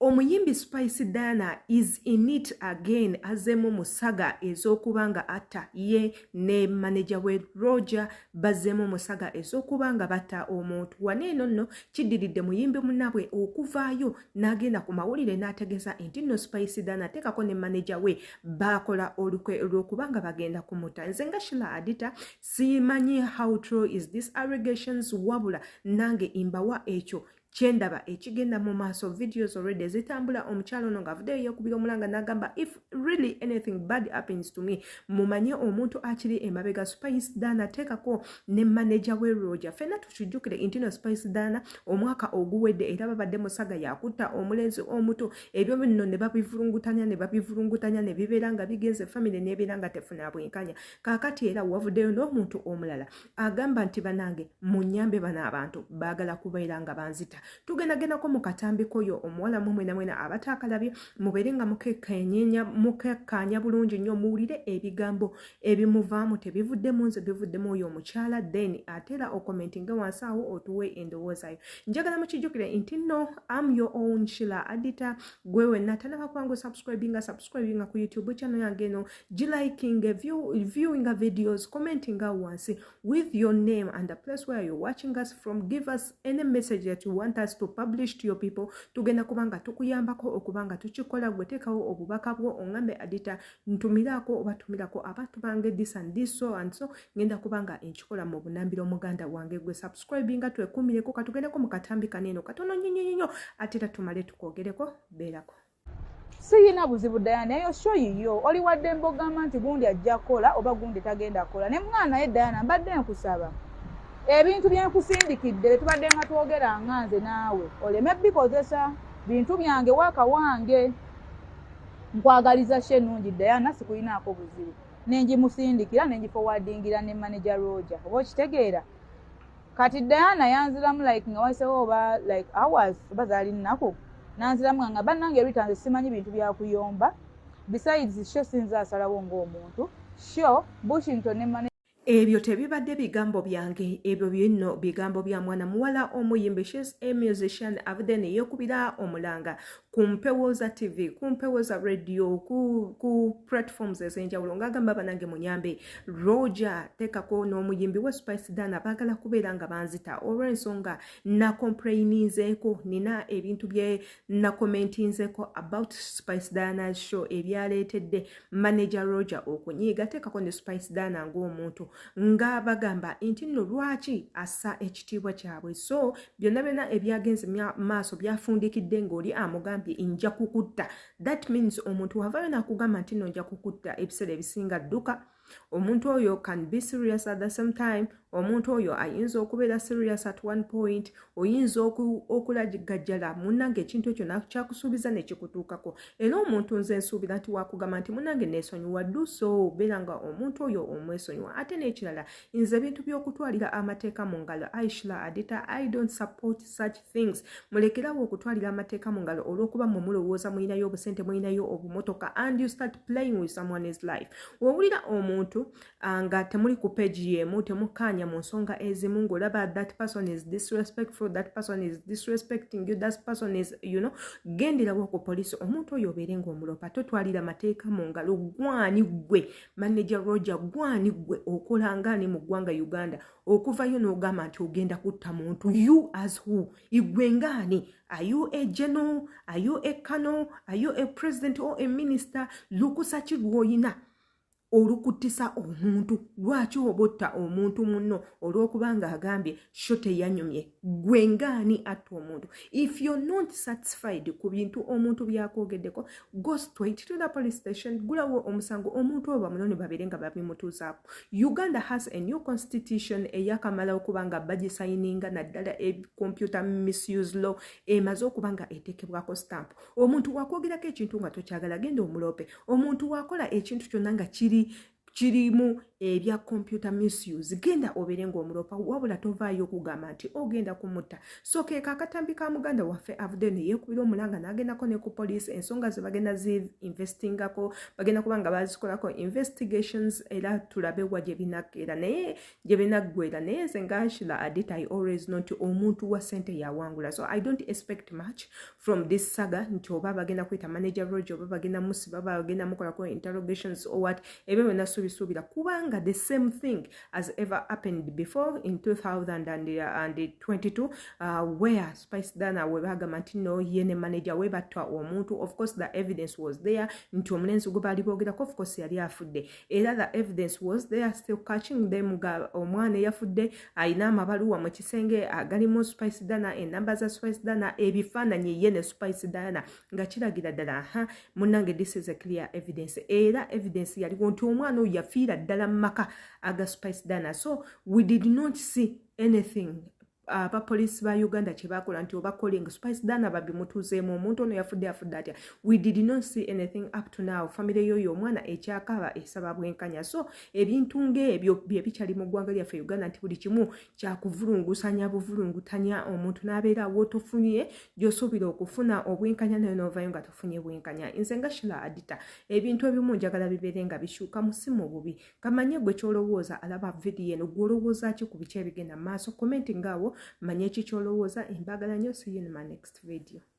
Omuyimbi Spice Dana is in it again azemu musaga ezokubanga atta ye ne manager we Roger bazemu musaga ezokubanga batta omuntu waneeno nno kiddiridde muyimbi munabwe okuvaayo n'agenda ku mawulire n'ategeza enti nno Spice Dana tekako ne manager we bakola olukwe olwokubanga bagenda kumuta. Nze nga Sheila Adita simanyi how true is this allegations wabula nange imbawa ekyo kyendaba ekigenda mu maaso. Videos already zitambula omukyalo ono ng'avuddeyo yeekubira omulanga n'agamba if really anything bad happens to me mumanye omuntu akiri emabega Spice Dana teekako ne manager we Roger. Ffenna tukijjukire intino Spice Dana omwaka oguwedde era babadde musaga yakutta omulenzi omuto ebyo binno ne babivulungutanya ne bibeera nga bigenze family n'ebeera nga tefuna bwenkanya. Kaakati era wavuddeyo n'omuntu omulala agamba nti banange munyambe bano abantu baagala kubeera nga banzita. Tugendako mu katambi koyo omuwala mwena abatakalabye mubeere nga mukekkaanya bulungi nnyo muwulire ebigambo ebimuvaamu tebivuddemu nze bivuddemu oyo omukyala then atera okomentinga wansi awo otuwe endowoozayo. Njagala mukijjukire nti nno am your own Sheila Adita gwe wenna tanaba kwangu subscribinga ku YouTube channel yange eno gilikinga viewing videos commentinga wansi with your name and the place where you're watching us from. Give us any message that you want us to publish to your people. Tugenda kubanga tukuyambako okubanga tukikola gwe teekawo obubaka bwo ongambe Adita ntumirako oba tumirako abantu bange this and this so and so ngenda kubanga enkikola mu bunambiro muganda wange gwe subscribinga twekumireko katugendako mu katambi kaneno katono nnyo ate tumale tukogereko beerako. Siyina buzibu Diana eyo show yiyo oli wadde mbogamba nti gundi ajja kola oba gundi tagenda kola ne mwana ye Diana mbadde nkusaba ebintu byenkusindikidde tubadde nga twogera nganze naawe oleme bikozesa bintu byange waka wange nkwagaliza shenungi Diana sikuyinaako buzibu nenjimusindikira nenjiforwardingira ne manager Roger oba okitegeera kati Diana yanziramu like nga wayisewo oba like hours oba zaali nnaku nanziramu nga bannange ebitanze simanyi bintu byakuyomba besides sho sinza asalawo ng'omuntu sho Bushington ne ebyo tebibadde bigambo byange ebyo byenno bigambo bya mwana muwala omuyimbi. She's a musician avudde ne yeekubira omulanga ku Mpewo za TV ku Mpewo za radio ku platforms ez'enjawulo ng'agamba banange munyambe Roger teekako n'omuyimbi we Spice Dana baagala kubeera nga banzita olw'ensonga nakomplaininzeeko nina ebintu bye nakomentinzeeko about Spice Dana's show ebyaleetedde manager Roger okunyiiga teekako ne Spice Dana ng'omuntu nga bagamba nti nno lwaki assa ekitiibwa kyabwe. So byonna ebyagenze maaso byafundikidde ng'oli amugambye nja kukutta. That means omuntu wavayo nakugamba nti nno nja kukutta ebiseera ebisinga dduka omuntu oyo can be serious at the same time. Omuntu oyo ayinza okubeera serious at one point oyinza okulagajjala munnange ekintu ekyo nakyakusuubiza ne kikutuukako era omuntu nze nsuubira nti wakugamba nti munnange neesonyiwa ddu so beera nga omuntu oyo omwesonyiwa. Ate n'ekirala nze ebintu by'okutwalira amateeka mu ngalo Sheila Adita I don't support such things. Mulekerawo okutwalira amateeka mu ngalo olw'okuba mwe mulowooza mulinayo obusente mulinayo obumotoka and you start playing with someone's life. Wowulira omuntu nga temuli ku page yemu temukkaanya mu nsonga ezimu ng'olaba that person is disrespectful, that person is disrespecting you, that person is genderawo ku poliisi omuntu oyo obeere ng'omulopa. Totwalira mateeka mu ngalo. Gwani gwe manager Roger gwani gwe okola ngani mu ggwanga Uganda okuvayo n'ogamba nti ogenda kutta muntu. You as who? Igwe ngani? Are you a general? Are you a colonel? Are you a president or a minister? Lukusa ki lw'oyina olukuttisa omuntu? Lwaki obotta omuntu munno olw'okubanga agambye sho teyanyumye? Gwe ngani atta omuntu? If you're not satisfied ku bintu omuntu byakoogeddeko go straight to the police station gulawo omusango omuntu oyo bamunone babeere nga babimutuusaako. Uganda has a new constitution eyakamala okubanga bagisayininga naddala computer misuse law emaze okubanga eteekebwako stamp. Omuntu wakwogerako ekintu nga tokyagala genda omulope. Omuntu wakola ekintu kyonna nga kiri kirimu ebya computer misuse genda obere ng'omulopa wabula tovaayo okugamba nti ogenda kumutta so keeka akatambi ka muganda waffe Avuden yeekubira omulanga n'agendako ne ku poliisi ensonga ze bagenda zi-investingako bagenda kuba nga bazikolako investigations era tulabe wa gye binagera naye gye binaggwera naye nze nga Ashila Adita I always know nti omuntu wa ssente yawangula so I don't expect much from this saga nti oba bagenda kweta manager Roger oba bagenda musiba bagenda mukolako interrogations or what ebyo byonna subisuubira kubanga the same thing as ever happened before in 2022 where Spice Dana we bagamba nti no ye ne manager we batta omuntu of course the evidence was there nti omulenzi gwe bali boogerako of course yali afudde era the evidence was there still catching them omwana eyafudde ayina amabaluwa mu kisenge agalimu Spice Dana enamba za Spice Dana ebifaananyi ye ne Spice Dana nga kiragira ddala munnange this is a clear evidence era evidence yaliwo nti omwana oyo yafiira ddala mu maka aga Spice Dana so we did not see anything aba police ba Uganda kyebakola nti oba calling Spice Dana babimutuuzeemu omuntu ono yafudde atya we did not see anything up to now family yoyo omwana ekyakaba esaba bwenkanya so ebintu ng'ebyo bye bikyali mu ggwanga lyaffe Uganda nti buli kimu kyakuvulungusanya buvulungutanya omuntu n'abeera wotofunye gy'osuubira okufuna obwenkanya nayo n'ovaayo nga tofunye bwenkanya nze nga Ashila Adita ebintu ebimu njagala bibeere nga bishuuka musimu bubi kamanye gwe kyolowooza alaba video eno gw'olowooza ki ku biki ebigenda mu maaso commenting ngaawo manye ki kyolowooza embagala nnyo see you in my next video.